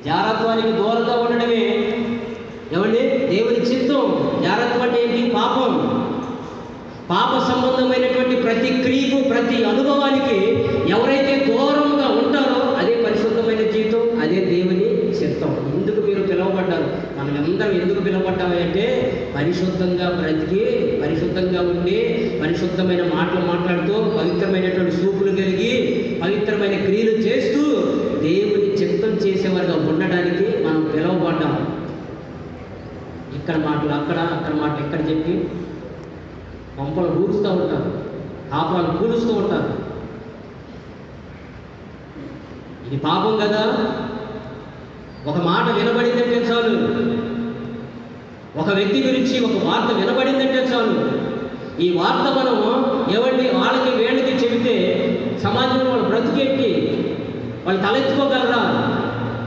జారత్వానికి దూరంగా ఉండడమే ఏమండి దేవుని చిత్తం. జారత్వం అంటే ఏంటి? పాపం. పాప సంబంధమైనటువంటి ప్రతి క్రియకు, ప్రతి అనుభవానికి ఎవరైతే దూరంగా ఉంటారో అదే పరిశుద్ధమైన జీవితం, అదే దేవుని చిత్తం. ఎందుకు మీరు పిలువబడ్డారు? మనం అందరం ఎందుకు పిలువబడ్డాము అంటే పరిశుద్ధంగా బ్రతికి, పరిశుద్ధంగా ఉండి, పరిశుద్ధమైన మాటలు మాట్లాడుతూ, పవిత్రమైనటువంటి చూపులు కలిగి, పవిత్రమైన క్రియలు చేస్తూ దేవుని చిత్తం చేసేవారుగా ఉండడానికి మనం పిలువబడ్డాము. ఇక్కడ మాటలు అక్కడ, అక్కడ మాటలు ఎక్కడ చెప్పి పంపలు కూలుస్తూ ఉంటారు, పాపాలు కూలుస్తూ ఉంటారు. ఇది పాపం కదా. ఒక మాట వినబడిందంటే చాలు, ఒక వ్యక్తి గురించి ఒక వార్త వినబడిందంటే చాలు, ఈ వార్త మనం ఏమండి వాళ్ళకి వీళ్ళకి చెబితే సమాజంలో వాళ్ళు బ్రతికేంటి? వాళ్ళు తలెత్తుకోగలరా?